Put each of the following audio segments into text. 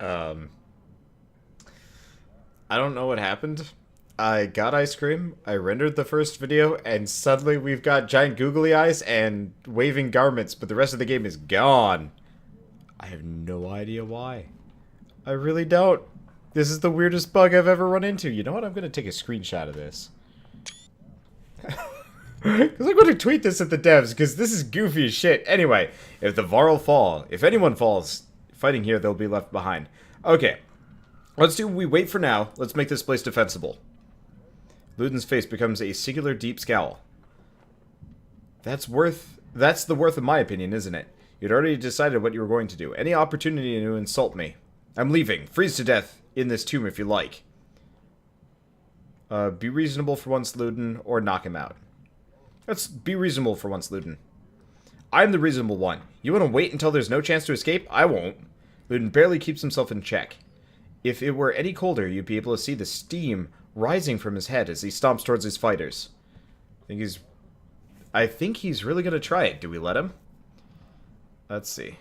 Um, I don't know what happened. I got ice cream, I rendered the first video, and suddenly we've got giant googly eyes and waving garments, but the rest of the game is gone. I have no idea why. I really don't. This is the weirdest bug I've ever run into. You know what? I'm going to take a screenshot of this. Because I'm going to tweet this at the devs, because this is goofy as shit. Anyway, if the Varl fall, if anyone falls fighting here, they'll be left behind. Okay. Let's do we wait for now. Let's make this place defensible. Luden's face becomes a singular deep scowl. That's the worth of my opinion, isn't it? You'd already decided what you were going to do. Any opportunity to insult me. I'm leaving. Freeze to death in this tomb if you like. Be reasonable for once, Luden, or knock him out. Let's be reasonable for once, Luden. I'm the reasonable one. You want to wait until there's no chance to escape? I won't. Luden barely keeps himself in check. If it were any colder, you'd be able to see the steam rising from his head as he stomps towards his fighters. I think he's really going to try it. Do we let him? Let's see.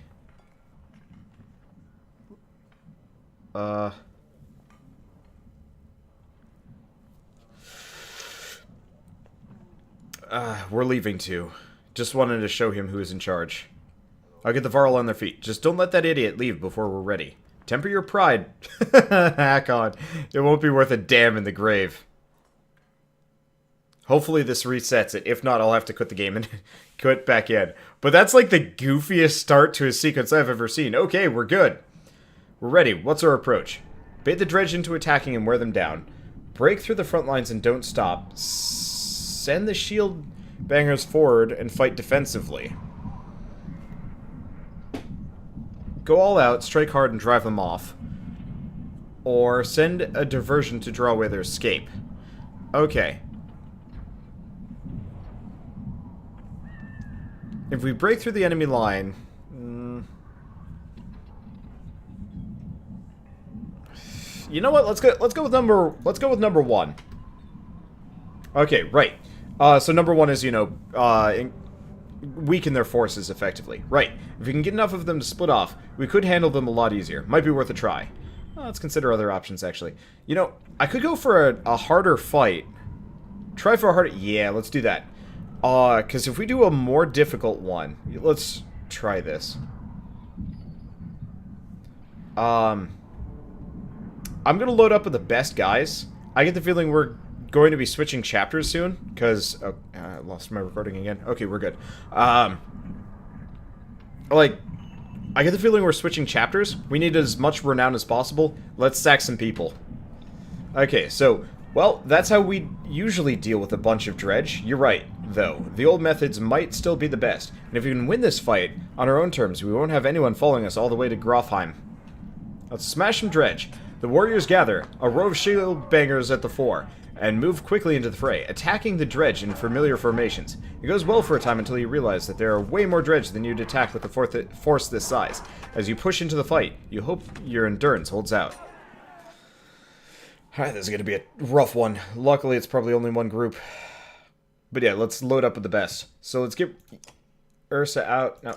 We're leaving too. Just wanted to show him who is in charge. I'll get the Varl on their feet. Just don't let that idiot leave before we're ready. Temper your pride. Hack on. It won't be worth a damn in the grave. Hopefully this resets it. If not, I'll have to quit the game and quit back in. But that's like the goofiest start to a sequence I've ever seen. Okay, we're good. We're ready. What's our approach? Bait the dredge into attacking and wear them down. Break through the front lines and don't stop. Send the shield bangers forward and fight defensively. Go all out, strike hard, and drive them off. Or send a diversion to draw away their escape. Okay. If we break through the enemy line... You know what? Let's go with number one. Okay, right. So number one is, you know, weaken their forces effectively. Right. If we can get enough of them to split off, we could handle them a lot easier. Might be worth a try. Let's consider other options, actually. You know, I could go for a harder fight. Try for a harder... Yeah, let's do that. Because if we do a more difficult one... Let's try this. I'm going to load up with the best guys. I get the feeling we're going to be switching chapters soon, because... Oh, I lost my recording again. Okay, we're good. Like, I get the feeling we're switching chapters. We need as much renown as possible. Let's sack some people. Okay, so, well, that's how we usually deal with a bunch of dredge. You're right, though. The old methods might still be the best. And if we can win this fight on our own terms, we won't have anyone following us all the way to Grofheim. Let's smash some dredge. The warriors gather, a row of shield bangers at the fore, and move quickly into the fray, attacking the dredge in familiar formations. It goes well for a time until you realize that there are way more dredge than you'd attack with a force this size. As you push into the fight, you hope your endurance holds out. Alright, this is going to be a rough one. Luckily, it's probably only one group. But yeah, let's load up with the best. So let's get Ursa out. No.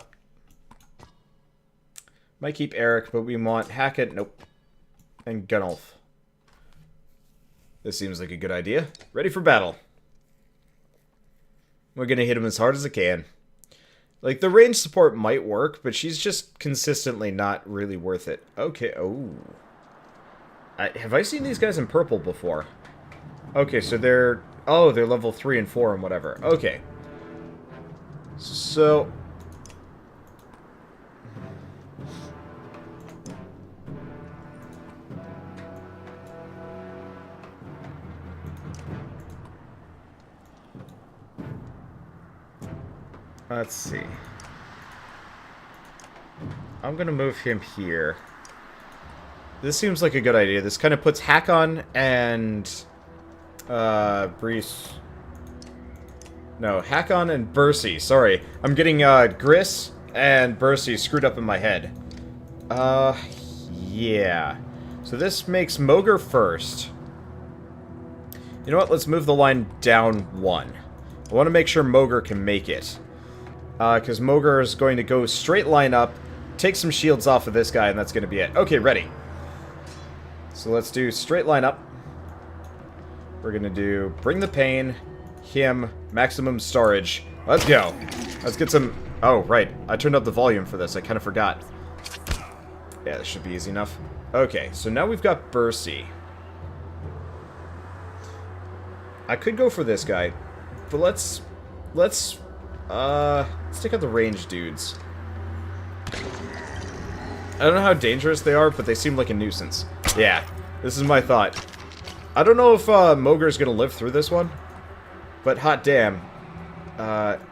Might keep Eric, but we want Hackett. Nope. And Gunnulf. This seems like a good idea. Ready for battle. We're gonna hit him as hard as I can. Like, the range support might work, but she's just consistently not really worth it. Okay, oh. Have I seen these guys in purple before? Okay, so they're... Oh, they're level 3 and 4 and whatever. Okay. So... Let's see. I'm gonna move him here. This seems like a good idea. This kind of puts Hakon and Brees. No, Hakon and Bercy. Sorry, I'm getting Gris and Bercy screwed up in my head. Yeah. So this makes Moger first. You know what? Let's move the line down one. I want to make sure Moger can make it. Because Moger is going to go straight line up, take some shields off of this guy, and that's going to be it. Okay, ready. So let's do straight line up. We're going to do bring the pain, him, maximum storage. Let's go. Let's get some... Oh, right. I turned up the volume for this. I kind of forgot. Yeah, this should be easy enough. Okay, so now we've got Bursey. I could go for this guy, but let's take out the ranged dudes. I don't know how dangerous they are, but they seem like a nuisance. Yeah, this is my thought. I don't know if Moger's gonna live through this one, but hot damn.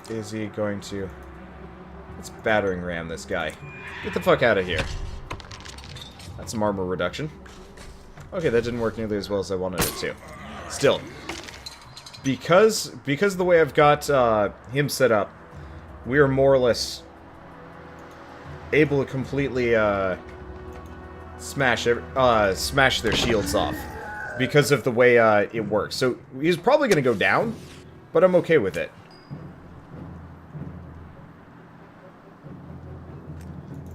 Is he going to... Let's battering ram this guy. Get the fuck out of here. That's some armor reduction. Okay, that didn't work nearly as well as I wanted it to. Still. Because of the way I've got him set up, we are more or less able to completely smash their shields off. Because of the way it works. So he's probably going to go down, but I'm okay with it.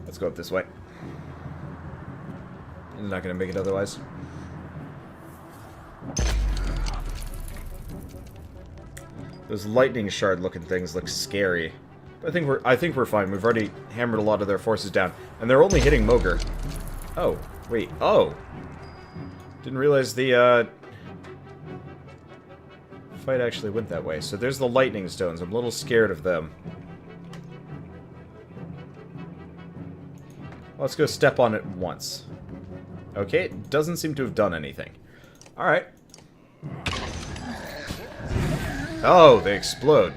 Let's go up this way. He's not going to make it otherwise. Those lightning shard looking things look scary. But I think we're fine. We've already hammered a lot of their forces down. And they're only hitting Moger. Oh, wait. Oh. Didn't realize the fight actually went that way. So there's the lightning stones. I'm a little scared of them. Let's go step on it once. Okay, it doesn't seem to have done anything. Alright. Oh, they explode.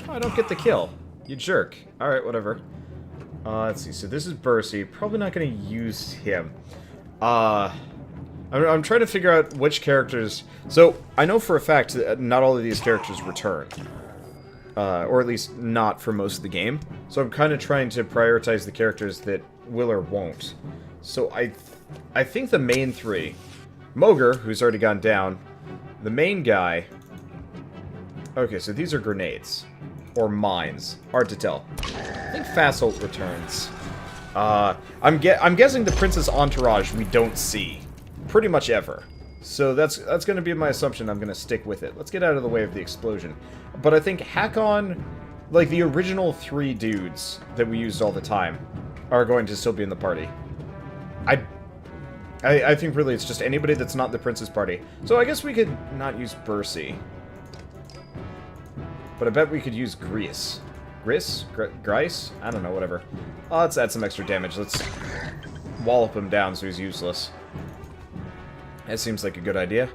Oh, I don't get the kill. You jerk. Alright, whatever. Let's see. So this is Bursey. Probably not going to use him. I'm trying to figure out which characters... So, I know for a fact that not all of these characters return. Or at least not for most of the game. So I'm kind of trying to prioritize the characters that will or won't. So I think the main three... Moger, who's already gone down. The main guy... Okay, so these are grenades. Or mines. Hard to tell. I think Fasolt returns. I'm guessing the Prince's entourage we don't see. Pretty much ever. So that's going to be my assumption. I'm going to stick with it. Let's get out of the way of the explosion. But I think Hakon, like the original 3 dudes that we used all the time, are going to still be in the party. I think really it's just anybody that's not the Prince's party. So I guess we could not use Bursey. But I bet we could use Grease. Gris? Grice? I don't know, whatever. Let's add some extra damage. Let's wallop him down so he's useless. That seems like a good idea.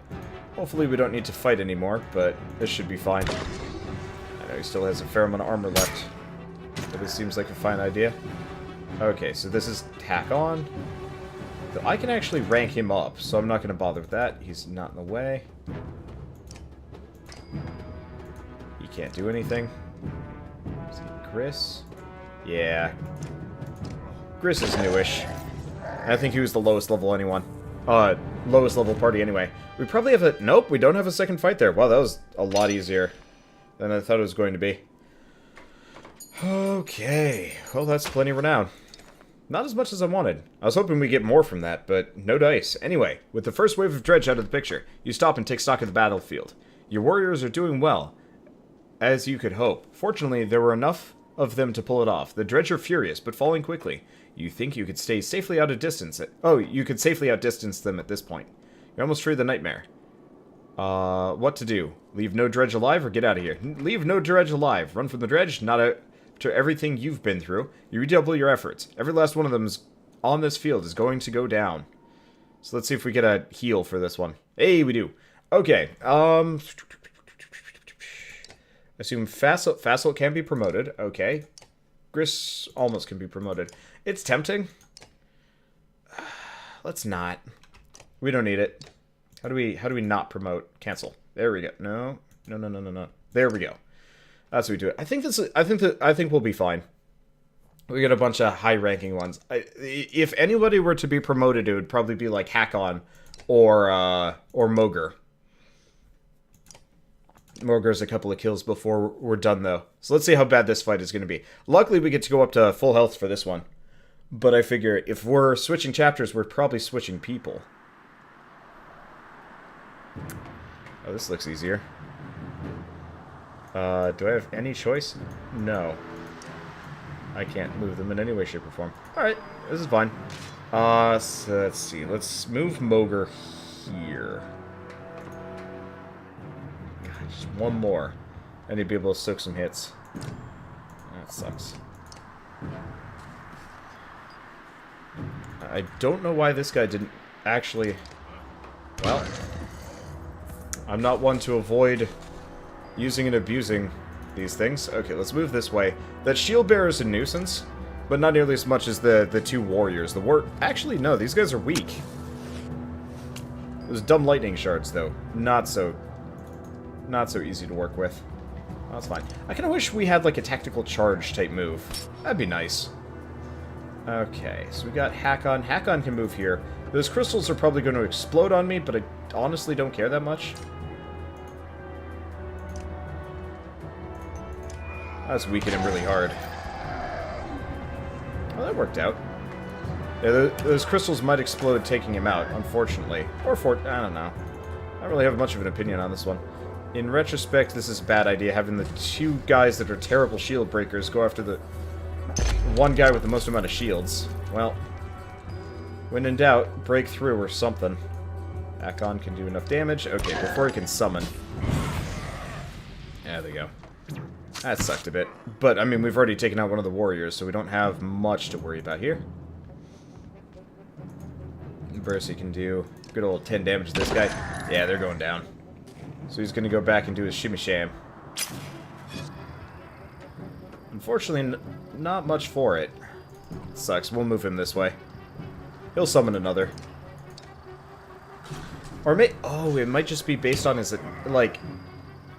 Hopefully we don't need to fight anymore, but this should be fine. I know he still has a fair amount of armor left. But this seems like a fine idea. Okay, so this is tack on. I can actually rank him up, so I'm not going to bother with that. He's not in the way. He can't do anything. Is he Gris? Yeah. Gris is newish. I think he was the lowest level anyone. Lowest level party anyway. We probably have a... Nope, we don't have a second fight there. Wow, that was a lot easier than I thought it was going to be. Okay. Well, that's plenty of renown. Not as much as I wanted. I was hoping we'd get more from that, but no dice. Anyway, with the first wave of dredge out of the picture, you stop and take stock of the battlefield. Your warriors are doing well, as you could hope. Fortunately, there were enough of them to pull it off. The dredge are furious, but falling quickly. You think you could stay safely out of distance. You could safely outdistance them at this point. You're almost free of the nightmare. What to do? Leave no dredge alive or get out of here? Leave no dredge alive. Run from the dredge, not out to everything you've been through. You redouble your efforts. Every last one of them is on this field is going to go down. So let's see if we get a heal for this one. Hey, we do. Okay. Assume Fasolt can be promoted. Okay. Gris almost can be promoted. It's tempting. Let's not. We don't need it. How do we not promote? Cancel. There we go. No. There we go. That's what we do it. I think we'll be fine. We got a bunch of high-ranking ones. If anybody were to be promoted, it would probably be like Hakon or Moger. Moger's a couple of kills before we're done, though. So let's see how bad this fight is going to be. Luckily, we get to go up to full health for this one. But I figure if we're switching chapters, we're probably switching people. Oh, this looks easier. Do I have any choice? No. I can't move them in any way, shape, or form. Alright, this is fine. So let's see. Let's move Moogly here. God, just one more. I need to be able to soak some hits. That sucks. I don't know why this guy didn't actually... Well, I'm not one to avoid using and abusing these things. Okay, let's move this way. That shield bearer is a nuisance, but not nearly as much as the two warriors. Actually, no, these guys are weak. Those dumb lightning shards, though, not so easy to work with. Oh, that's fine. I kind of wish we had like a tactical charge type move. That'd be nice. Okay, so we got Hakon. Hakon can move here. Those crystals are probably going to explode on me, but I honestly don't care that much. That's weakening him really hard. Well, that worked out. Yeah, those crystals might explode taking him out, unfortunately. Or I don't know. I don't really have much of an opinion on this one. In retrospect, this is a bad idea, having the two guys that are terrible shield breakers go after the one guy with the most amount of shields. Well, when in doubt, break through or something. Hakon can do enough damage. Okay, before he can summon. There they go. That sucked a bit. But, I mean, we've already taken out one of the warriors, so we don't have much to worry about here. Bercy can do good old 10 damage to this guy. Yeah, they're going down. So he's going to go back and do his shimmy sham. Unfortunately, not much for it. Sucks. We'll move him this way. He'll summon another. Or oh, it might just be based on his, like...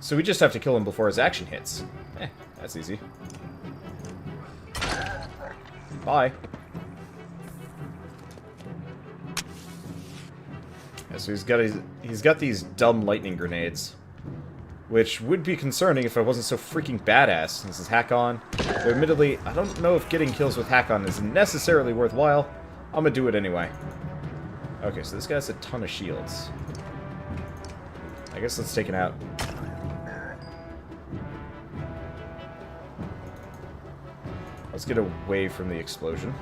So we just have to kill him before his action hits. That's easy. Bye. Yeah, so he's got these dumb lightning grenades, which would be concerning if I wasn't so freaking badass. This is Hakon. But admittedly, I don't know if getting kills with Hakon is necessarily worthwhile. I'm gonna do it anyway. Okay, so this guy has a ton of shields. I guess let's take it out. Let's get away from the explosion.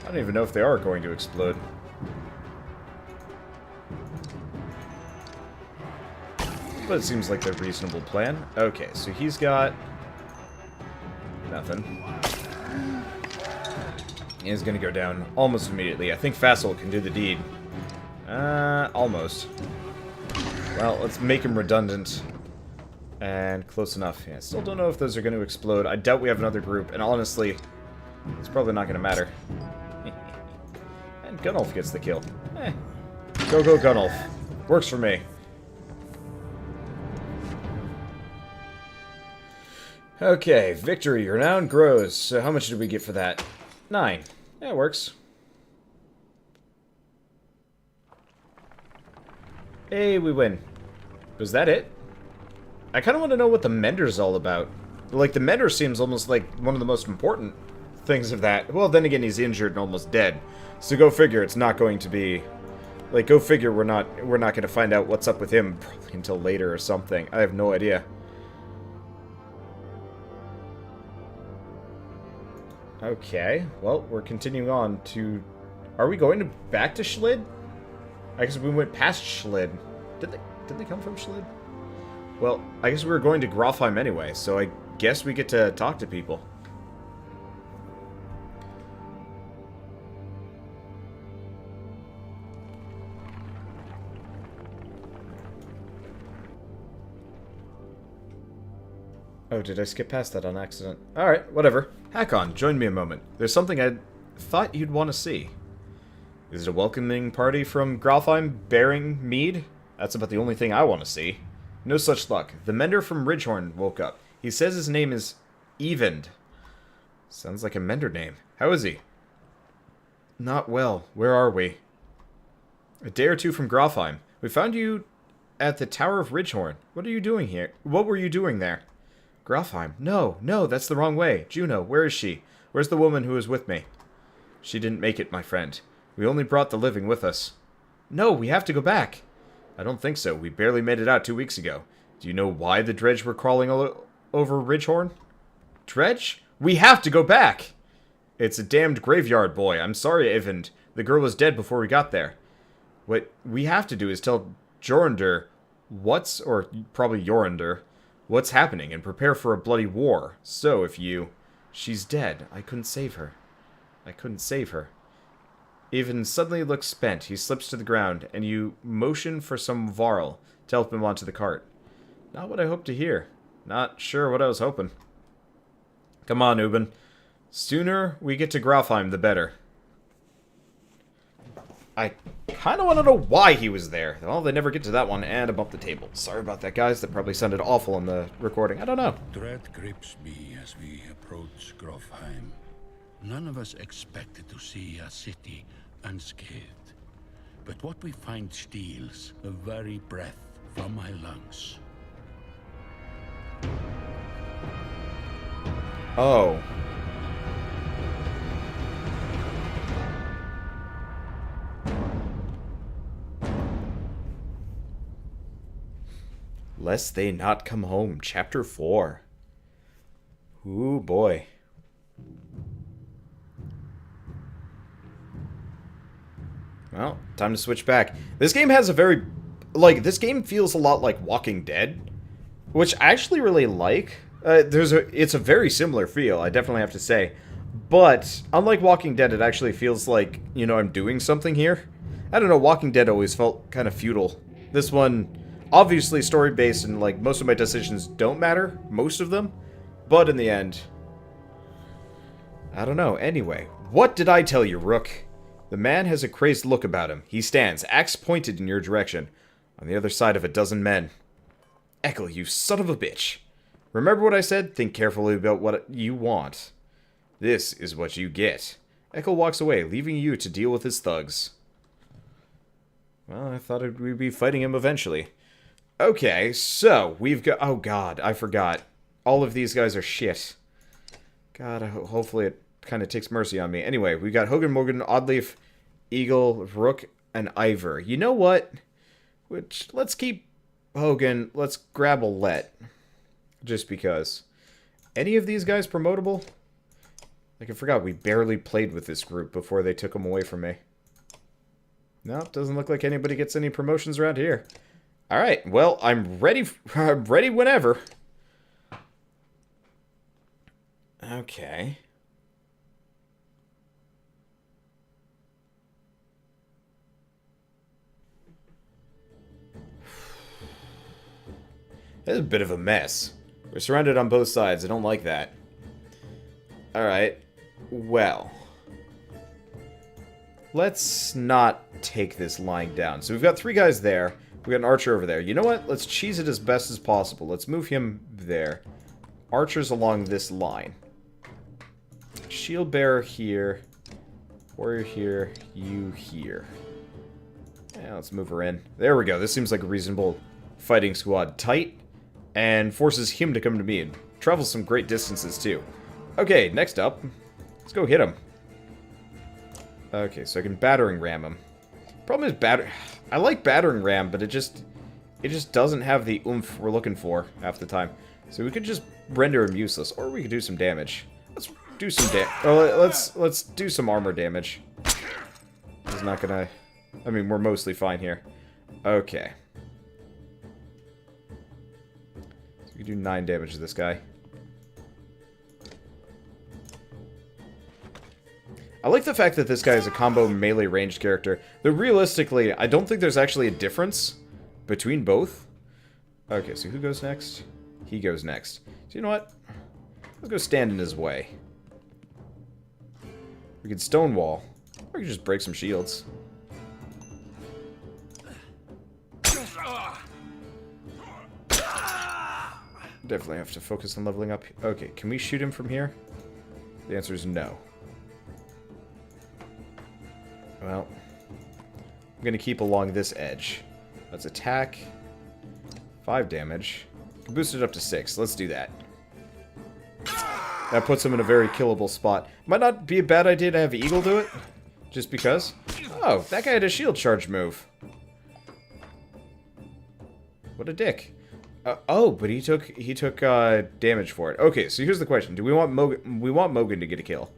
I don't even know if they are going to explode. But it seems like a reasonable plan. Okay, so he's got... nothing. He's gonna go down almost immediately. I think Fassel can do the deed. Almost. Well, let's make him redundant. And close enough. Yeah, still don't know if those are going to explode. I doubt we have another group, and honestly, it's probably not going to matter. And Gunnulf gets the kill. Go Gunnulf. Works for me. Okay, victory. Renown grows. So how much did we get for that? 9. Yeah, it works. Hey, we win. Was that it? I kind of want to know what the Mender's all about. Like, the Mender seems almost like one of the most important things of that. Well, then again, he's injured and almost dead. So go figure, it's not going to be... Like, go figure we're not going to find out what's up with him probably until later or something. I have no idea. Okay, well, we're continuing on to... Are we going back to Schlid? I guess we went past Schlid. Did they come from Schlid? Well, I guess we were going to Grofheim anyway, so I guess we get to talk to people. Oh, did I skip past that on accident? Alright, whatever. Hakon, join me a moment. There's something I thought you'd want to see. Is it a welcoming party from Grofheim bearing mead? That's about the only thing I want to see. No such luck. The mender from Ridgehorn woke up. He says his name is Evend. Sounds like a mender name. How is he? Not well. Where are we? A day or two from Grofheim. We found you at the Tower of Ridgehorn. What are you doing here? What were you doing there? Grofheim. No, that's the wrong way. Juno, where is she? Where's the woman who was with me? She didn't make it, my friend. We only brought the living with us. No, we have to go back. I don't think so. We barely made it out 2 weeks ago. Do you know why the dredge were crawling over Ridgehorn? Dredge? We have to go back! It's a damned graveyard, boy. I'm sorry, Eyvind. The girl was dead before we got there. What we have to do is tell Jornder or probably Jornder, what's happening and prepare for a bloody war. So, if you... She's dead. I couldn't save her. I couldn't save her. Eyvind suddenly looks spent. He slips to the ground, and you motion for some Varl to help him onto the cart. Not what I hoped to hear. Not sure what I was hoping. Come on, Ubin. Sooner we get to Grafheim, the better. I kind of want to know why he was there. Well, they never get to that one, and above the table. Sorry about that, guys. That probably sounded awful on the recording. I don't know. Dread grips me as we approach Grafheim. None of us expected to see a city unscathed. But what we find steals the very breath from my lungs. Oh. Lest They Not Come Home, Chapter 4. Ooh, boy. Well, time to switch back. This game has a very... this game feels a lot like Walking Dead, which I actually really like. It's a very similar feel, I definitely have to say. But, unlike Walking Dead, it actually feels like, I'm doing something here. I don't know, Walking Dead always felt kind of futile. This one, obviously story-based, and, most of my decisions don't matter. Most of them. But in the end... I don't know. Anyway, what did I tell you, Rook? The man has a crazed look about him. He stands, axe pointed in your direction, on the other side of a dozen men. Ekel, you son of a bitch. Remember what I said? Think carefully about what you want. This is what you get. Ekel walks away, leaving you to deal with his thugs. Well, I thought we'd be fighting him eventually. Okay, so, we've got... Oh, God, I forgot. All of these guys are shit. God, hopefully it kind of takes mercy on me. Anyway, we've got Hogan, Morgan, Oddleaf, Eagle, Rook, and Ivor. You know what? Let's keep Hogan. Let's grab Olette. Just because. Any of these guys promotable? I forgot we barely played with this group before they took them away from me. Nope, doesn't look like anybody gets any promotions around here. Alright, well, I'm ready. I'm ready whenever. Okay. This is a bit of a mess. We're surrounded on both sides. I don't like that. Alright. Well. Let's not take this lying down. So we've got 3 guys there. We've got an archer over there. You know what? Let's cheese it as best as possible. Let's move him there. Archers along this line. Shield bearer here. Warrior here. You here. Yeah, let's move her in. There we go. This seems like a reasonable fighting squad. Tight. And forces him to come to me. And travels some great distances, too. Okay, next up. Let's go hit him. Okay, so I can battering ram him. Problem is I like battering ram, but it just doesn't have the oomph we're looking for half the time. So we could just render him useless, or we could do some damage. Let's do some let's do some armor damage. He's not gonna... I mean, we're mostly fine here. Okay. So we can do 9 damage to this guy. I like the fact that this guy is a combo melee ranged character. Though realistically, I don't think there's actually a difference between both. Okay, so who goes next? He goes next. So you know what? I'll go stand in his way. We could stonewall. Or we could just break some shields. Definitely have to focus on leveling up. Okay, can we shoot him from here? The answer is no. Well, I'm going to keep along this edge. Let's attack. 5 damage. Can boost it up to 6. Let's do that. That puts him in a very killable spot. Might not be a bad idea to have Eagle do it. Just because. Oh, that guy had a shield charge move. What a dick. Oh, but he took damage for it. Okay, so here's the question: do we want Mogan to get a kill?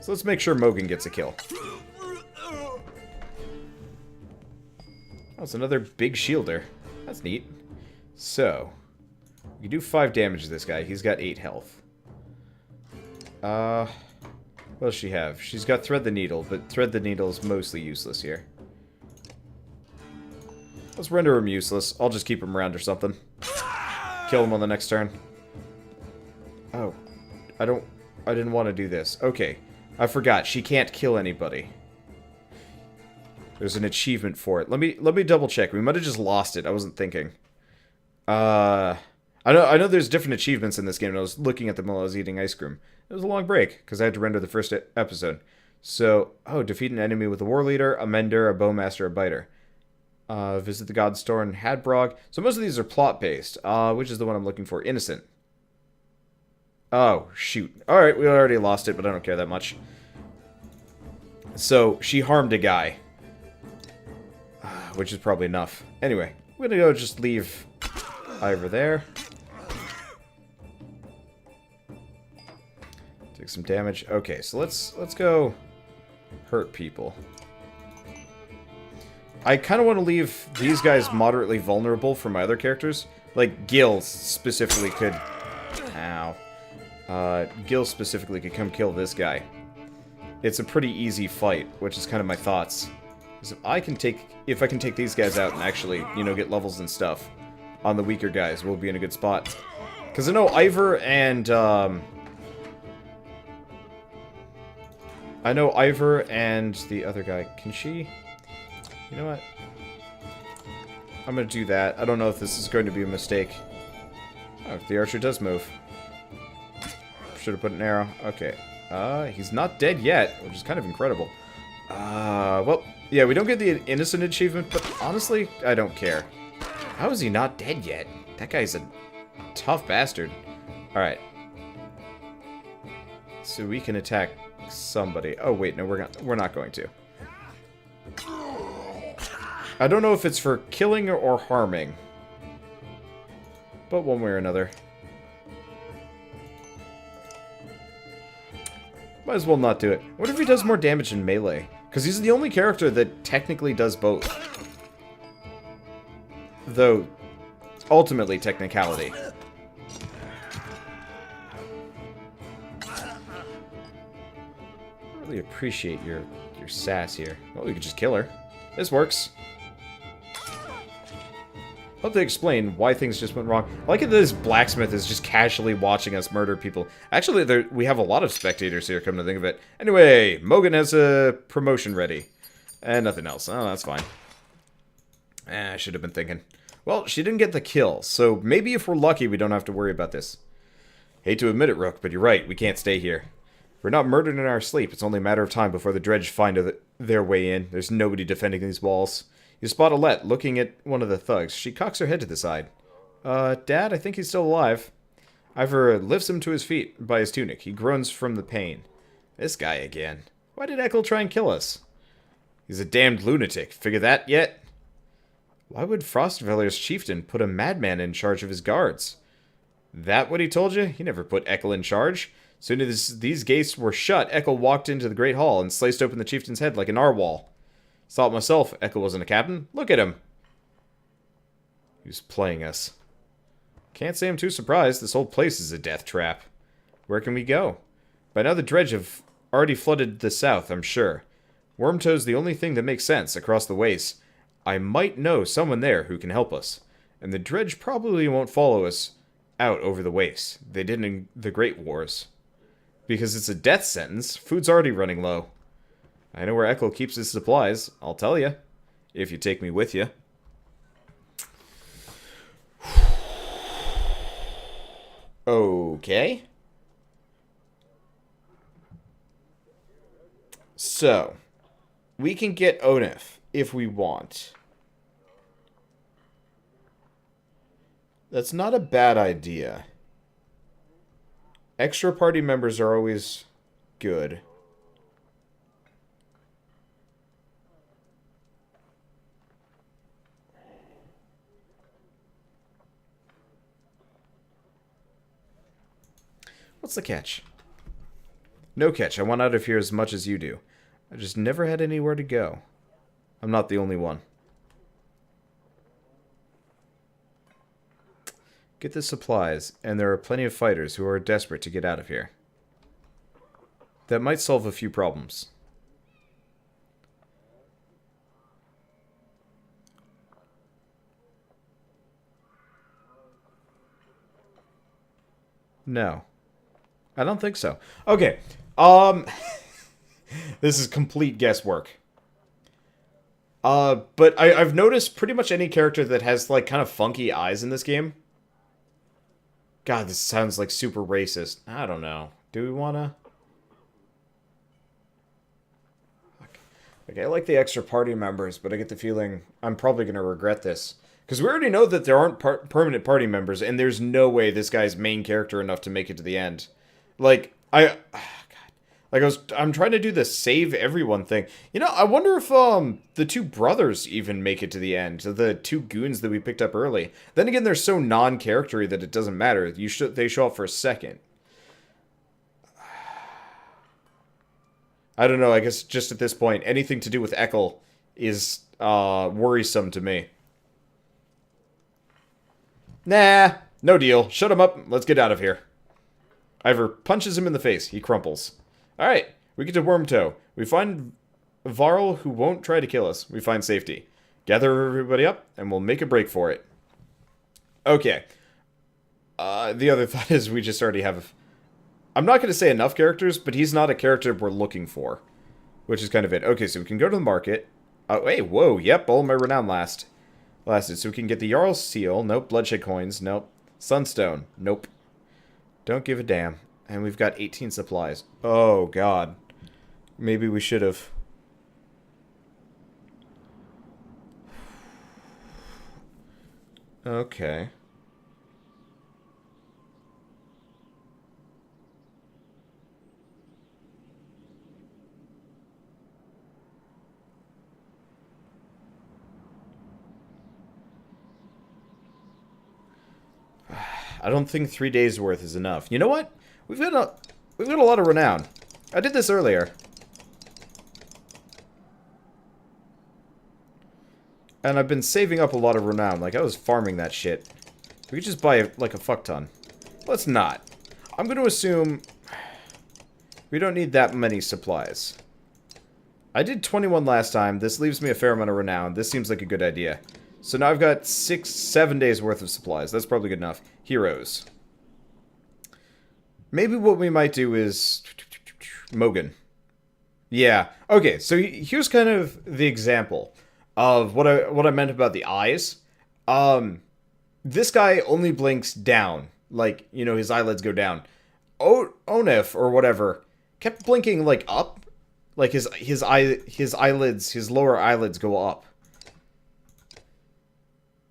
So let's make sure Mogan gets a kill. Oh, it's another big shielder. That's neat. So, we can do 5 damage to this guy. He's got 8 health. What does she have? She's got Thread the Needle, but Thread the Needle is mostly useless here. Let's render him useless. I'll just keep him around or something. Kill him on the next turn. Oh. I didn't want to do this. Okay. I forgot. She can't kill anybody. There's an achievement for it. Let me double check. We might have just lost it. I wasn't thinking. I know there's different achievements in this game, and I was looking at them while I was eating ice cream. It was a long break, because I had to render the first episode. So, defeat an enemy with a war leader, a mender, a bowmaster, a biter. Visit the God's Store in Hadbrog. So most of these are plot-based. Which is the one I'm looking for? Innocent. Oh, shoot. Alright, we already lost it, but I don't care that much. So, she harmed a guy. Which is probably enough. Anyway, we're gonna go just leave Ivor there. Take some damage. Okay, so let's go hurt people. I kind of want to leave these guys moderately vulnerable for my other characters. Like, Gil specifically could... Ow. Gil specifically could come kill this guy. It's a pretty easy fight, which is kind of my thoughts. Because if I can take these guys out and actually, you know, get levels and stuff on the weaker guys, we'll be in a good spot. Because I know Ivor and, the other guy, can she... You know what? I'm gonna do that. I don't know if this is going to be a mistake. Oh, the archer does move. Should have put an arrow. Okay. He's not dead yet, which is kind of incredible. Well, yeah, we don't get the innocent achievement, but honestly, I don't care. How is he not dead yet? That guy's a tough bastard. Alright. So we can attack somebody. Oh, wait, no, we're not going to. I don't know if it's for killing or harming. But one way or another. Might as well not do it. What if he does more damage in melee? Because he's the only character that technically does both. Though, ultimately, technicality. I really appreciate your sass here. Well, we could just kill her. This works. Hope they explain why things just went wrong. I like that this blacksmith is just casually watching us murder people. Actually, we have a lot of spectators here, come to think of it. Anyway, Mogan has a promotion ready. And nothing else. Oh, that's fine. I should have been thinking. Well, she didn't get the kill, so maybe if we're lucky, we don't have to worry about this. Hate to admit it, Rook, but you're right. We can't stay here. We're not murdered in our sleep. It's only a matter of time before the dredge find their way in. There's nobody defending these walls. You spot Alette looking at one of the thugs. She cocks her head to the side. Dad, I think he's still alive. Ivor lifts him to his feet by his tunic. He groans from the pain. This guy again. Why did Ekel try and kill us? He's a damned lunatic. Figure that yet? Why would Frostveller's chieftain put a madman in charge of his guards? That what he told you? He never put Ekel in charge. Soon as these gates were shut, Ekel walked into the great hall and sliced open the chieftain's head like a narwhal. Thought myself, Ekel wasn't a captain. Look at him. He was playing us. Can't say I'm too surprised. This whole place is a death trap. Where can we go? By now the dredge have already flooded the south, I'm sure. Wormtoe's the only thing that makes sense across the waste. I might know someone there who can help us. And the dredge probably won't follow us out over the waste. They did in the Great Wars. Because it's a death sentence, food's already running low. I know where Ekel keeps his supplies. I'll tell you. If you take me with you. Okay. So, we can get Onif if we want. That's not a bad idea. Extra party members are always good. What's the catch? No catch. I want out of here as much as you do. I just never had anywhere to go. I'm not the only one. Get the supplies, and there are plenty of fighters who are desperate to get out of here. That might solve a few problems. No. I don't think so. Okay. This is complete guesswork. But I've noticed pretty much any character that has, like, kind of funky eyes in this game. God, this sounds like super racist. I don't know. Do we wanna... Okay, I like the extra party members, but I get the feeling I'm probably gonna regret this. Because we already know that there aren't permanent party members, and there's no way this guy's main character enough to make it to the end. Like, God. Like, I'm trying to do the save everyone thing. You know, I wonder if, the two brothers even make it to the end. The two goons that we picked up early. Then again, they're so non-charactery that it doesn't matter. They show up for a second. I don't know, I guess just at this point, anything to do with Ekel is, worrisome to me. Nah, no deal. Shut him up. Let's get out of here. Ivor punches him in the face. He crumples. Alright, we get to Wormtoe. We find Varl who won't try to kill us. We find safety. Gather everybody up, and we'll make a break for it. Okay. The other thought is we just already have... I'm not going to say enough characters, but he's not a character we're looking for. Which is kind of it. Okay, so we can go to the market. Oh, hey, whoa, yep, all my renown lasted. So we can get the Jarl's Seal. Nope. Bloodshed Coins. Nope. Sunstone. Nope. Don't give a damn. And we've got 18 supplies. Oh, God. Maybe we should have. Okay. I don't think 3 days worth is enough. You know what? We've got a lot of renown. I did this earlier. And I've been saving up a lot of renown. Like, I was farming that shit. We could just buy, like, a fuck ton. Let's not. I'm going to assume we don't need that many supplies. I did 21 last time. This leaves me a fair amount of renown. This seems like a good idea. So now I've got 7 days worth of supplies. That's probably good enough. Heroes. Maybe what we might do is... Mogan. Yeah. Okay, so here's kind of the example of what I meant about the eyes. This guy only blinks down. Like, you know, his eyelids go down. Onef, or whatever, kept blinking, like, up. Like, his eyelids, his lower eyelids go up.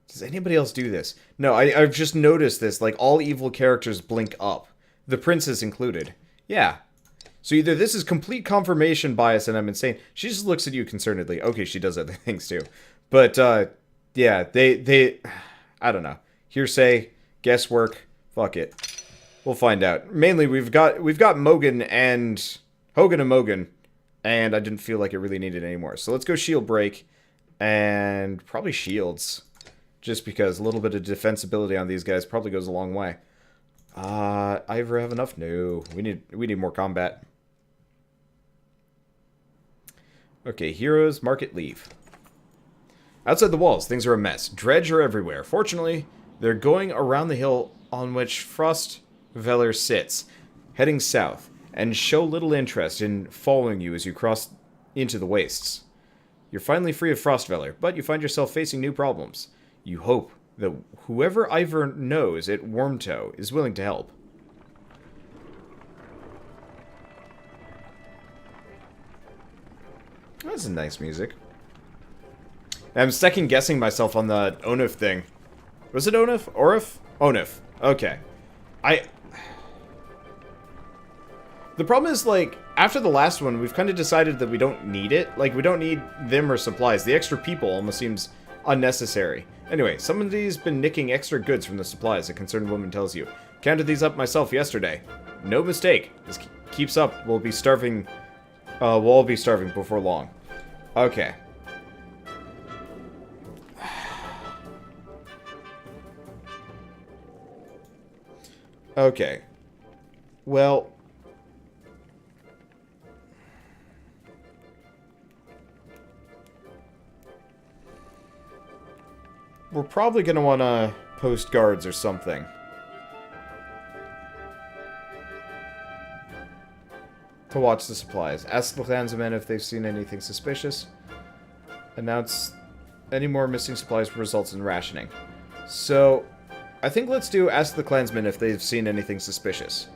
Does anybody else do this? No, I've just noticed this. Like, all evil characters blink up. The princess included. Yeah. So either this is complete confirmation bias and I'm insane. She just looks at you concernedly. Okay, she does other things too. But, yeah, they... I don't know. Hearsay, guesswork, fuck it. We'll find out. Mainly, we've got Mogan and... Hogan and Mogan. And I didn't feel like it really needed any more. So let's go shield break. And probably shields. Just because a little bit of defensibility on these guys probably goes a long way. I ever have enough? No. We need more combat. Okay, heroes, market, leave. Outside the walls, things are a mess. Dredge are everywhere. Fortunately, they're going around the hill on which Frostveller sits, heading south, and show little interest in following you as you cross into the wastes. You're finally free of Frostveller, but you find yourself facing new problems. You hope that whoever Ivor knows at Wormtoe is willing to help. That's some nice music. I'm second guessing myself on the Onif thing. Was it Onif? Orif? Onif. Okay. The problem is, like, after the last one, we've kind of decided that we don't need it. Like, we don't need them or supplies. The extra people almost seems unnecessary. Anyway, somebody's been nicking extra goods from the supplies, a concerned woman tells you. Counted these up myself yesterday. No mistake. This keeps up, we'll be starving. We'll all be starving before long. Okay. Okay. Well... we're probably going to want to post guards or something. To watch the supplies. Ask the clansmen if they've seen anything suspicious. Announce any more missing supplies results in rationing. So, I think let's do ask the clansmen if they've seen anything suspicious.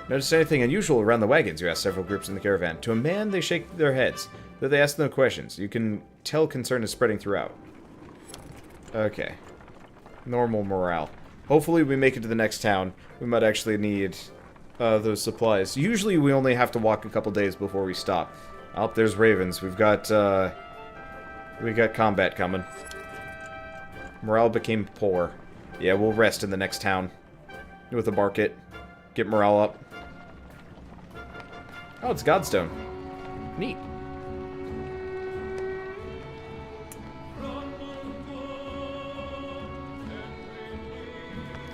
Notice anything unusual around the wagons, you ask several groups in the caravan. To a man, they shake their heads, though they ask no questions. You can tell concern is spreading throughout. Okay. Normal morale. Hopefully we make it to the next town. We might actually need those supplies. Usually we only have to walk a couple days before we stop. Oh, there's ravens. We got combat coming. Morale became poor. Yeah, we'll rest in the next town. With a market. Get morale up. Oh, it's Godstone. Neat.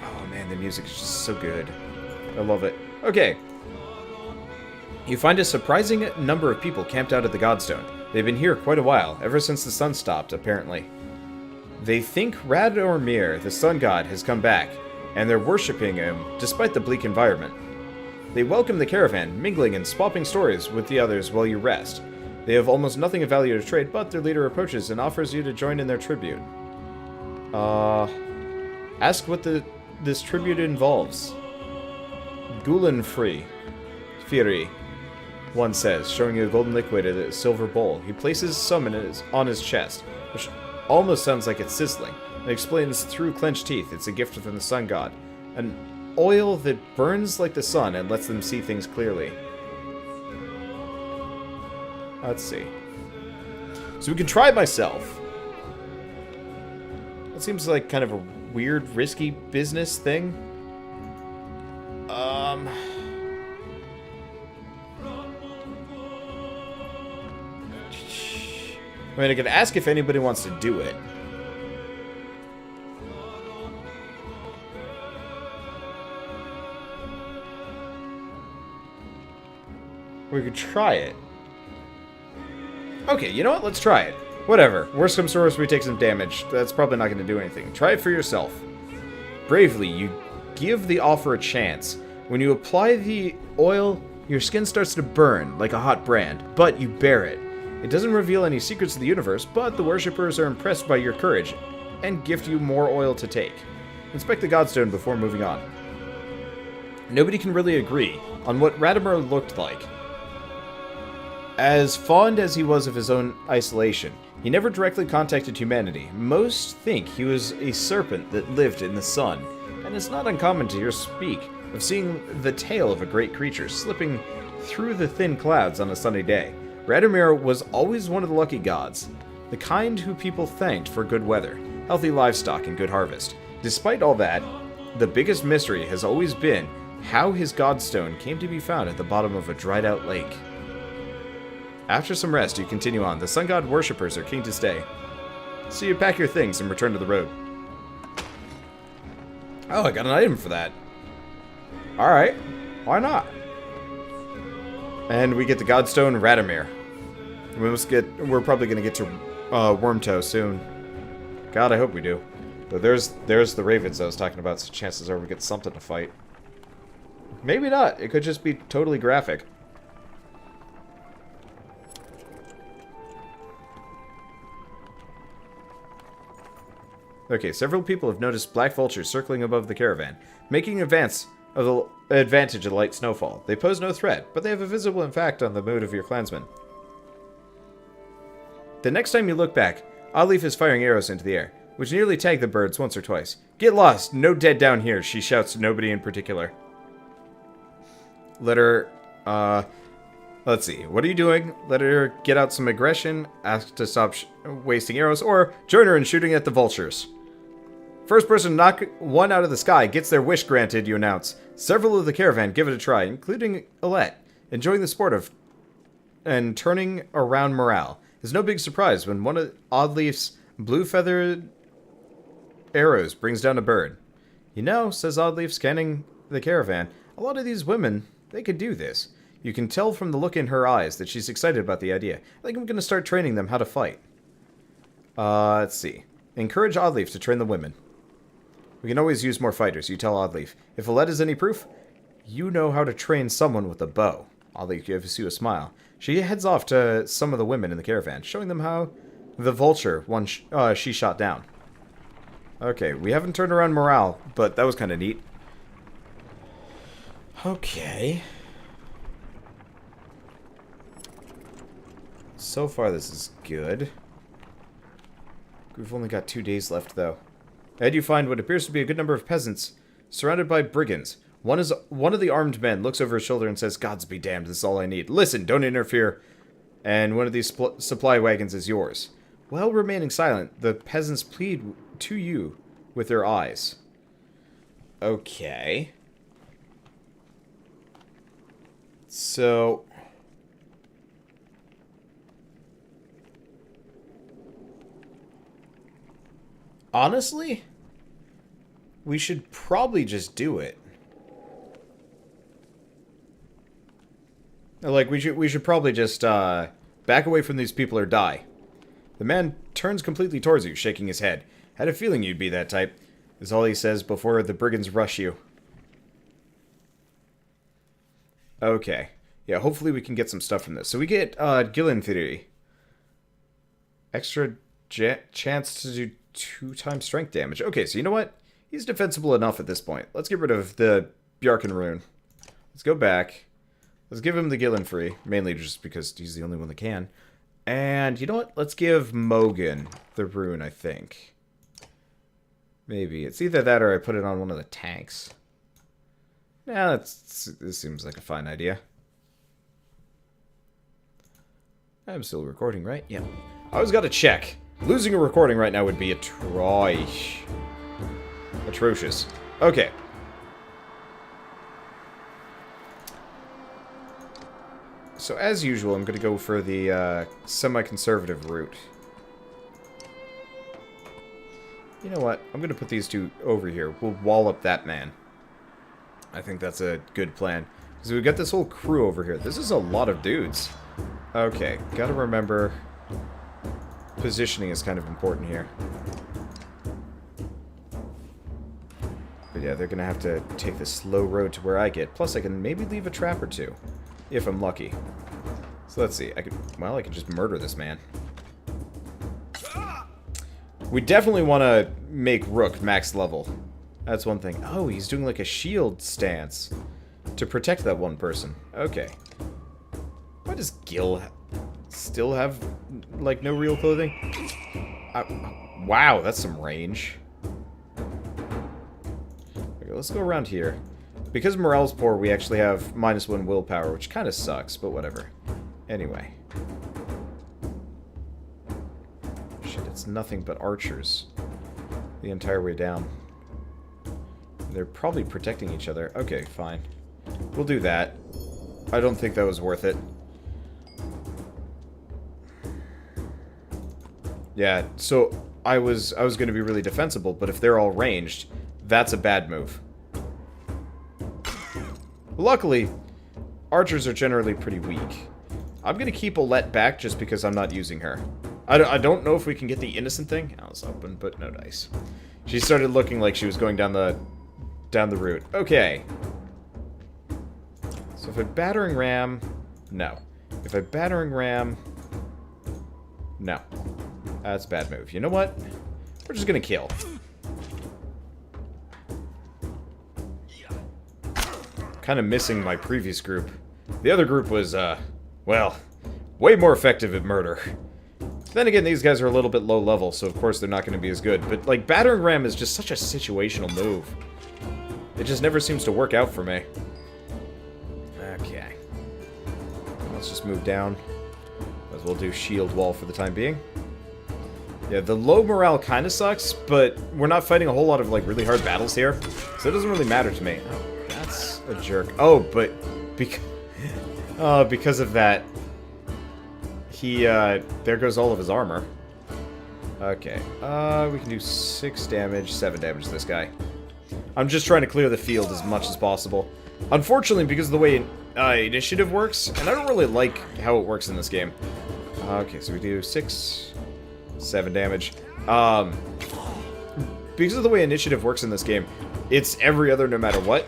Oh man, the music is just so good. I love it. Okay. You find a surprising number of people camped out at the Godstone. They've been here quite a while, ever since the sun stopped, apparently. They think Radomir, the sun god, has come back, and they're worshipping him despite the bleak environment. They welcome the caravan, mingling and swapping stories with the others while you rest. They have almost nothing of value to trade, but their leader approaches and offers you to join in their tribute. Ask what this tribute involves. Gulen free. Fury. One says, showing you a golden liquid in a silver bowl. He places some on his chest, which almost sounds like it's sizzling, and explains through clenched teeth it's a gift from the sun god. An oil that burns like the sun and lets them see things clearly. Let's see. So we can try it myself. That seems like kind of a weird, risky business thing. I mean, I could ask if anybody wants to do it. We could try it. Okay, you know what? Let's try it. Whatever. Worst comes to worst, we take some damage. That's probably not going to do anything. Try it for yourself. Bravely, you give the offer a chance. When you apply the oil, your skin starts to burn like a hot brand, but you bear it. It doesn't reveal any secrets of the universe, but the worshippers are impressed by your courage and gift you more oil to take. Inspect the Godstone before moving on. Nobody can really agree on what Radomir looked like. As fond as he was of his own isolation, he never directly contacted humanity. Most think he was a serpent that lived in the sun, and it's not uncommon to hear speak of seeing the tail of a great creature slipping through the thin clouds on a sunny day. Radomir was always one of the lucky gods, the kind who people thanked for good weather, healthy livestock, and good harvest. Despite all that, the biggest mystery has always been how his Godstone came to be found at the bottom of a dried-out lake. After some rest, you continue on. The sun god worshippers are keen to stay. So you pack your things and return to the road. Oh, I got an item for that. Alright, why not? And we get the Godstone Radomir. We're probably going to get to Wormtoe soon. God, I hope we do. But there's the ravens I was talking about, so chances are we get something to fight. Maybe not. It could just be totally graphic. Okay, several people have noticed black vultures circling above the caravan, making advantage of the light snowfall. They pose no threat, but they have a visible impact on the mood of your clansmen. The next time you look back, Olive is firing arrows into the air, which nearly tag the birds once or twice. Get lost! No dead down here, she shouts to nobody in particular. Letter, Let's see. What are you doing? Let her get out some aggression, ask to stop wasting arrows, or join her in shooting at the vultures. First person to knock one out of the sky gets their wish granted, you announce. Several of the caravan give it a try, including Alette, enjoying the sport of and turning around morale. It's no big surprise when one of Oddleaf's blue-feathered arrows brings down a bird. You know, says Oddleaf, scanning the caravan, a lot of these women, they could do this. You can tell from the look in her eyes that she's excited about the idea. I think I'm going to start training them how to fight. Let's see. Encourage Oddleaf to train the women. We can always use more fighters, you tell Oddleaf. If Alette is any proof, you know how to train someone with a bow. Oddleaf gives you a smile. She heads off to some of the women in the caravan, showing them how the vulture one she shot down. Okay, we haven't turned around morale, but that was kind of neat. Okay. So far, this is good. We've only got 2 days left, though. And you find what appears to be a good number of peasants, surrounded by brigands. One of the armed men looks over his shoulder and says, "Gods be damned, this is all I need. Listen, don't interfere. And one of these supply wagons is yours." While remaining silent, the peasants plead to you with their eyes. Okay. So... honestly, we should probably just do it. Like, we should probably just, back away from these people or die. The man turns completely towards you, shaking his head. Had a feeling you'd be that type, is all he says before the brigands rush you. Okay. Yeah, hopefully we can get some stuff from this. So we get, Gillen theory. Extra chance to do 2 times strength damage. Okay, so you know what? He's defensible enough at this point. Let's get rid of the Bjarken rune. Let's go back. Let's give him the Gillen free. Mainly just because he's the only one that can. And you know what? Let's give Mogan the rune, I think. Maybe. It's either that or I put it on one of the tanks. Yeah, this seems like a fine idea. I'm still recording, right? Yeah. I always gotta check. Losing a recording right now would be atrocious. Okay. So as usual, I'm gonna go for the semi-conservative route. You know what? I'm gonna put these 2 over here. We'll wall up that man. I think that's a good plan. Because we've got this whole crew over here. This is a lot of dudes. Okay, gotta remember... positioning is kind of important here. But yeah, they're gonna have to take the slow road to where I get. Plus, I can maybe leave a trap or 2. If I'm lucky. So let's see. I can just murder this man. We definitely want to make Rook max level. That's one thing. Oh, he's doing like a shield stance to protect that one person. Okay. Why does Gil still have, like, no real clothing? Wow, that's some range. Okay, let's go around here. Because morale's poor, we actually have -1 willpower, which kind of sucks, but whatever. Anyway. Shit, it's nothing but archers the entire way down. They're probably protecting each other. Okay, fine. We'll do that. I don't think that was worth it. Yeah, so I was going to be really defensible, but if they're all ranged, that's a bad move. Luckily, archers are generally pretty weak. I'm going to keep Alette back just because I'm not using her. I don't know if we can get the innocent thing. I was open, but no dice. She started looking like she was going down the route. Okay. So if I battering ram... no. If I battering ram... no. That's a bad move. You know what? We're just going to kill. Kind of missing my previous group. The other group was, well, way more effective at murder. Then again, these guys are a little bit low level, so of course they're not going to be as good. But, like, battering ram is just such a situational move. It just never seems to work out for me. Okay. let's just move down. As we'll do shield wall for the time being. Yeah, the low morale kind of sucks, but we're not fighting a whole lot of, like, really hard battles here. So it doesn't really matter to me. Oh, that's a jerk. Oh, but because of that, there goes all of his armor. Okay, we can do 6 damage, 7 damage to this guy. I'm just trying to clear the field as much as possible. Unfortunately, because of the way initiative works, and I don't really like how it works in this game. Okay, so we do 6, 7 damage. Because of the way initiative works in this game, it's every other no matter what.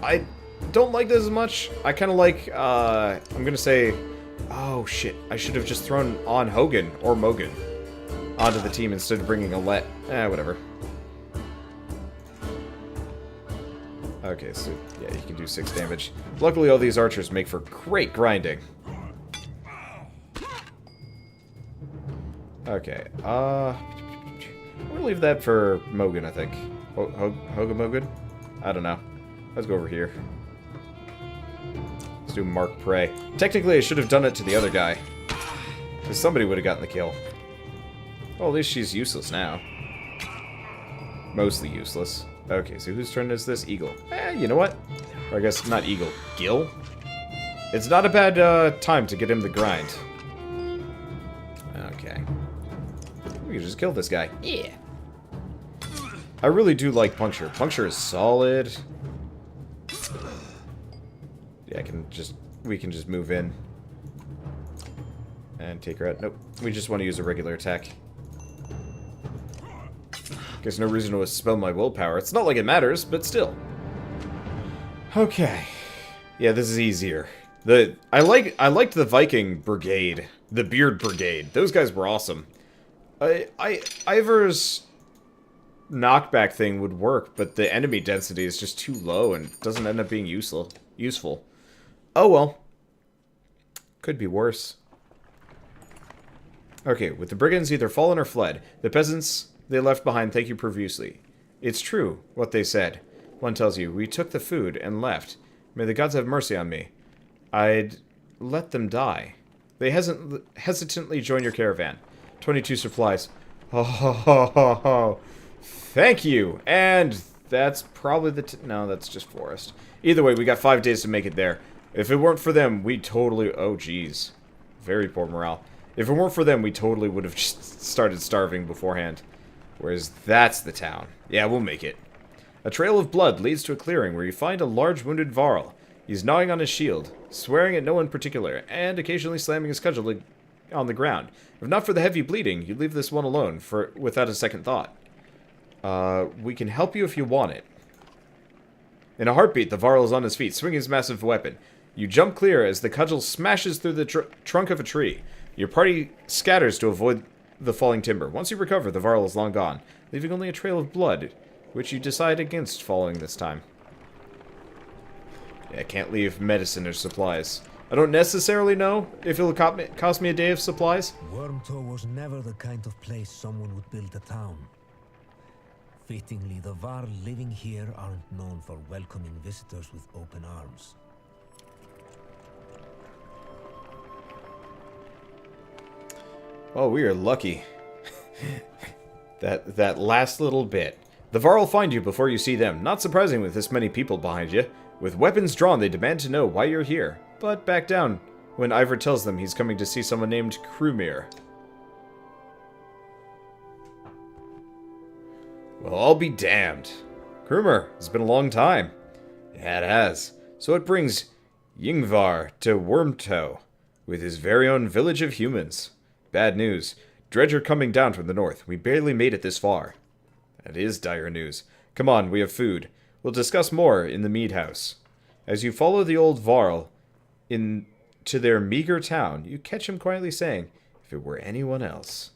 I don't like this as much. I kind of like, I'm gonna say, oh shit, I should have just thrown on Hogan or Mogan onto the team instead of bringing a Let. Whatever. Okay, so yeah, you can do 6 damage. Luckily, all these archers make for great grinding. Okay, I'm gonna leave that for Mogan, I think. Hogan Mogan? I don't know. Let's go over here. Let's do Mark Prey. Technically, I should have done it to the other guy, because somebody would have gotten the kill. Well, at least she's useless now. Mostly useless. Okay, so whose turn is this? Eagle. You know what? Or I guess not Eagle. Gil? It's not a bad time to get him to grind. Okay. We can just kill this guy. Yeah. I really do like Puncture. Puncture is solid. Yeah, we can just move in. And take her out. Nope. We just want to use a regular attack. There's no reason to spell my willpower. It's not like it matters, but still. Okay. Yeah, this is easier. I liked the Viking brigade, the Beard Brigade. Those guys were awesome. Ivor's knockback thing would work, but the enemy density is just too low and doesn't end up being useful. Oh well. Could be worse. Okay, with the brigands either fallen or fled, the peasants they left behind thank you profusely. It's true, what they said. One tells you, we took the food and left. May the gods have mercy on me. I'd let them die. They hesitantly join your caravan. 22 supplies. Ho ho ho ho ho. Thank you! And that's probably no, that's just forest. Either way, we got 5 days to make it there. If it weren't for them, we totally... Oh, jeez. Very poor morale. If it weren't for them, we totally would have just started starving beforehand. Whereas that's the town. Yeah, we'll make it. A trail of blood leads to a clearing where you find a large wounded Varl. He's gnawing on his shield, swearing at no one in particular, and occasionally slamming his cudgel on the ground. If not for the heavy bleeding, you'd leave this one alone without a second thought. We can help you if you want it. In a heartbeat, the Varl is on his feet, swinging his massive weapon. You jump clear as the cudgel smashes through the trunk of a tree. Your party scatters to avoid the falling timber. Once you recover, the Varl is long gone, leaving only a trail of blood, which you decide against following this time. Yeah, I can't leave medicine or supplies. I don't necessarily know if it'll cost me a day of supplies. Wormtoe was never the kind of place someone would build a town. Fittingly, the Varl living here aren't known for welcoming visitors with open arms. Oh, we are lucky. that last little bit. The Varl will find you before you see them. Not surprising with this many people behind you. With weapons drawn, they demand to know why you're here. But back down when Ivor tells them he's coming to see someone named Krumir. Well, I'll be damned. Krumir, it's been a long time. Yeah, it has. So it brings Yngvar to Wormtoe, with his very own village of humans. Bad news. Dredge are coming down from the north. We barely made it this far. That is dire news. Come on, we have food. We'll discuss more in the mead house. As you follow the old Varl to their meager town, you catch him quietly saying, if it were anyone else.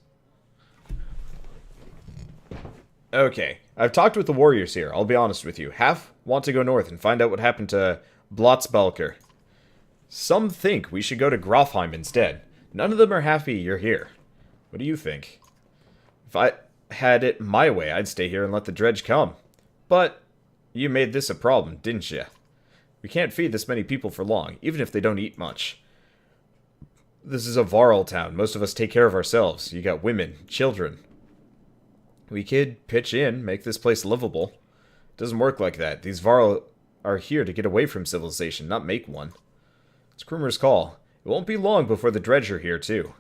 Okay, I've talked with the warriors here, I'll be honest with you. Half want to go north and find out what happened to Blotzbalker. Some think we should go to Grofheim instead. None of them are happy you're here. What do you think? If I had it my way, I'd stay here and let the dredge come. But you made this a problem, didn't you? We can't feed this many people for long, even if they don't eat much. This is a Varl town. Most of us take care of ourselves. You got women, children. We could pitch in, make this place livable. It doesn't work like that. These Varl are here to get away from civilization, not make one. It's Krumer's call. It won't be long before the dredge are here, too.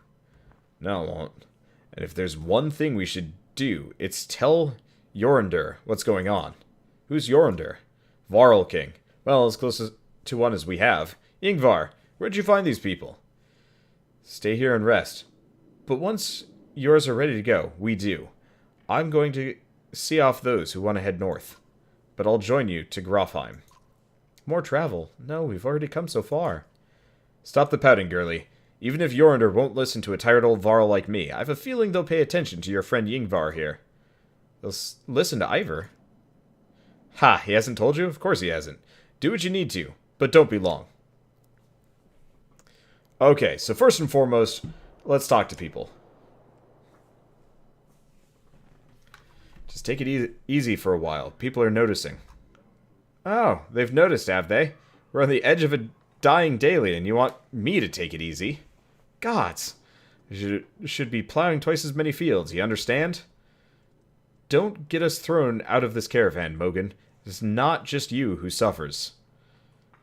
No, it won't. And if there's one thing we should do, it's tell Yorander what's going on. Who's Yorander? Varl King. Well, as close to one as we have. Ingvar, where'd you find these people? Stay here and rest. But once yours are ready to go, we do. I'm going to see off those who want to head north. But I'll join you to Grofheim. More travel? No, we've already come so far. Stop the pouting, girlie. Even if Yorander won't listen to a tired old Varl like me, I have a feeling they'll pay attention to your friend Yngvar here. They'll listen to Ivor? Ha, he hasn't told you? Of course he hasn't. Do what you need to, but don't be long. Okay, so first and foremost, let's talk to people. Just take it easy for a while. People are noticing. Oh, they've noticed, have they? We're on the edge of a dying daily, and you want me to take it easy? Gods! You should be plowing twice as many fields, you understand? Don't get us thrown out of this caravan, Mogan. It's not just you who suffers.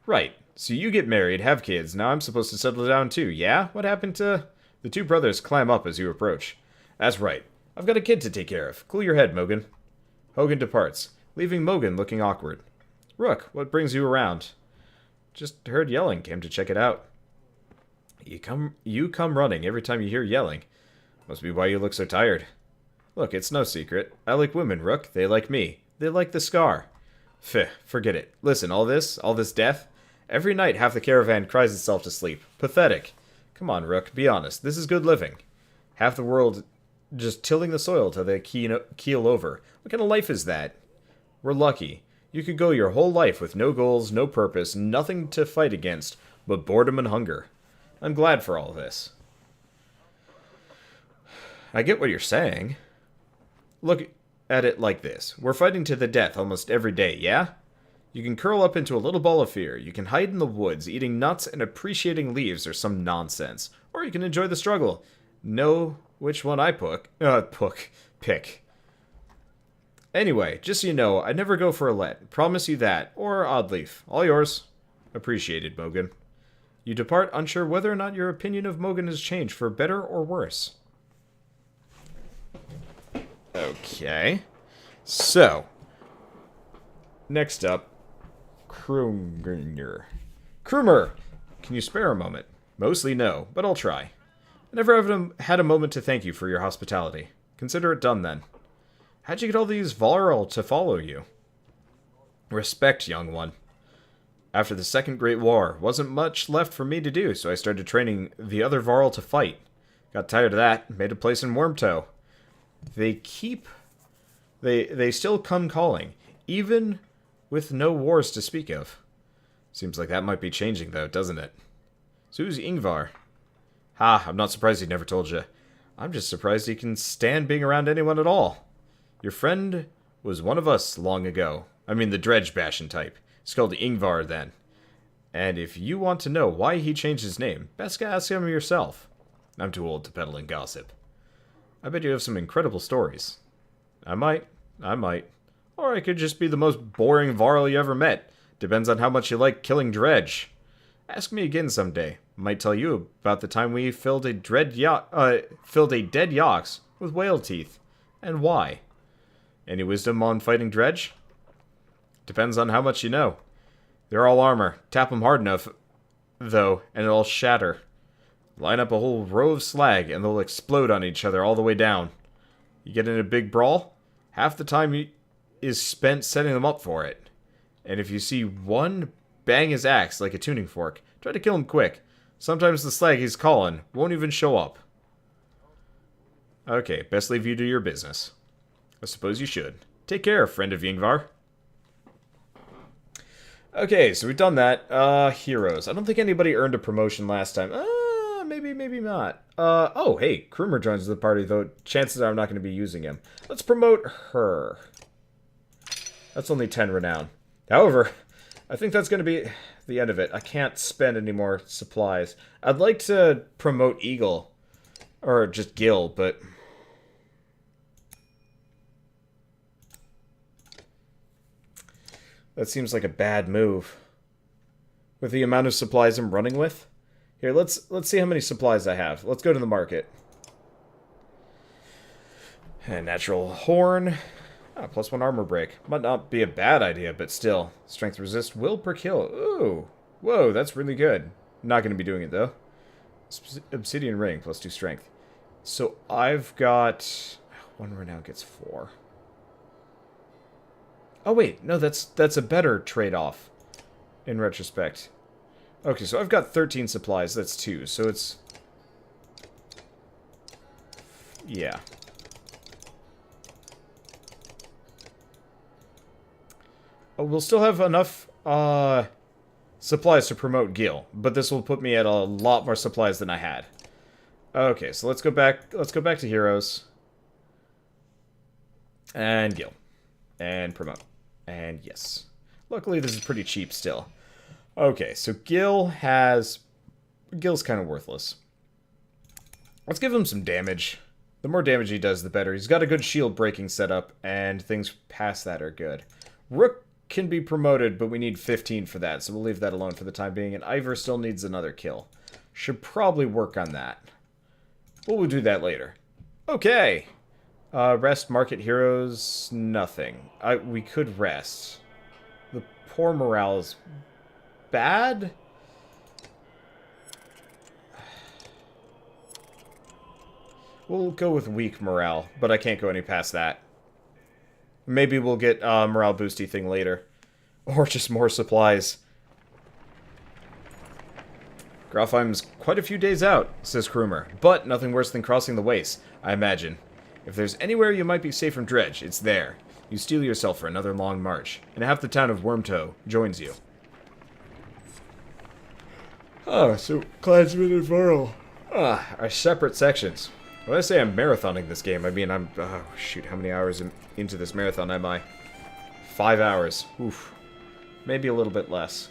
Right, so you get married, have kids, now I'm supposed to settle down too, yeah? What happened to... The two brothers climb up as you approach. That's right. I've got a kid to take care of. Cool your head, Mogan. Hogan departs, leaving Mogan looking awkward. Rook, what brings you around? Just heard yelling, came to check it out. You come running every time you hear yelling. Must be why you look so tired. Look, it's no secret. I like women, Rook. They like me. They like the scar. Pfeh, forget it. Listen, all this death, every night half the caravan cries itself to sleep. Pathetic. Come on, Rook, be honest. This is good living. Half the world just tilling the soil till they keel over. What kind of life is that? We're lucky. You could go your whole life with no goals, no purpose, nothing to fight against, but boredom and hunger. I'm glad for all this. I get what you're saying. Look at it like this. We're fighting to the death almost every day, yeah? You can curl up into a little ball of fear. You can hide in the woods, eating nuts and appreciating leaves or some nonsense. Or you can enjoy the struggle. Know which one I pick. Anyway, just so you know, I never go for a let. Promise you that. Or Oddleaf. All yours. Appreciated, Mogan. You depart unsure whether or not your opinion of Mogan has changed for better or worse. Okay. So. Next up. Krumer. Can you spare a moment? Mostly no, but I'll try. I never had a moment to thank you for your hospitality. Consider it done then. How'd you get all these Varl to follow you? Respect, young one. After the Second Great War, wasn't much left for me to do, so I started training the other Varl to fight. Got tired of that, made a place in Wormtoe. They still come calling, even with no wars to speak of. Seems like that might be changing, though, doesn't it? So who's Ingvar? Ha, I'm not surprised he never told you. I'm just surprised he can stand being around anyone at all. Your friend was one of us long ago. I mean the dredge bashing type. It's called Ingvar then. And if you want to know why he changed his name, best ask him yourself. I'm too old to peddle in gossip. I bet you have some incredible stories. I might. Or I could just be the most boring Varl you ever met. Depends on how much you like killing dredge. Ask me again someday. Might tell you about the time we filled a dead yox with whale teeth. And why. Any wisdom on fighting dredge? Depends on how much you know. They're all armor. Tap them hard enough, though, and it'll shatter. Line up a whole row of slag, and they'll explode on each other all the way down. You get in a big brawl, half the time is spent setting them up for it. And if you see one bang his axe like a tuning fork, try to kill him quick. Sometimes the slag he's calling won't even show up. Okay, best leave you to your business. I suppose you should. Take care, friend of Yngvar. Okay, so we've done that. Heroes. I don't think anybody earned a promotion last time. Maybe not. Oh, hey, Krumer joins the party, though chances are I'm not going to be using him. Let's promote her. That's only 10 renown. However, I think that's going to be the end of it. I can't spend any more supplies. I'd like to promote Eagle. Or just Gil, but... that seems like a bad move. With the amount of supplies I'm running with. Here, let's see how many supplies I have. Let's go to the market. And natural horn. Ah, +1 armor break. Might not be a bad idea, but still. Strength resist, will per kill. Ooh. Whoa, that's really good. Not going to be doing it, though. Obsidian ring, +2 strength. So I've got... 1 renown gets 4. Oh, wait. No, that's a better trade-off. In retrospect. Okay, so I've got 13 supplies. That's 2. So it's... yeah. Oh, we'll still have enough supplies to promote Gil, but this will put me at a lot more supplies than I had. Okay, so let's go back to heroes. And Gil. And promote. And yes. Luckily this is pretty cheap still. Okay, so Gil's kind of worthless. Let's give him some damage. The more damage he does, the better. He's got a good shield breaking setup, and things past that are good. Rook can be promoted, but we need 15 for that, so we'll leave that alone for the time being. And Ivor still needs another kill. Should probably work on that. But we'll do that later. Okay. Rest, market heroes, nothing. We could rest. The poor morale is bad. We'll go with weak morale, but I can't go any past that. Maybe we'll get a morale boosty thing later. Or just more supplies. Grofheim's quite a few days out, says Krumer, but nothing worse than crossing the waste, I imagine. If there's anywhere you might be safe from dredge, it's there. You steel yourself for another long march, and half the town of Wormtoe joins you. Oh, so Clansman and Varl are separate sections. When I say I'm marathoning this game, I mean I'm... oh, shoot, how many hours into this marathon am I? 5 hours. Oof. Maybe a little bit less.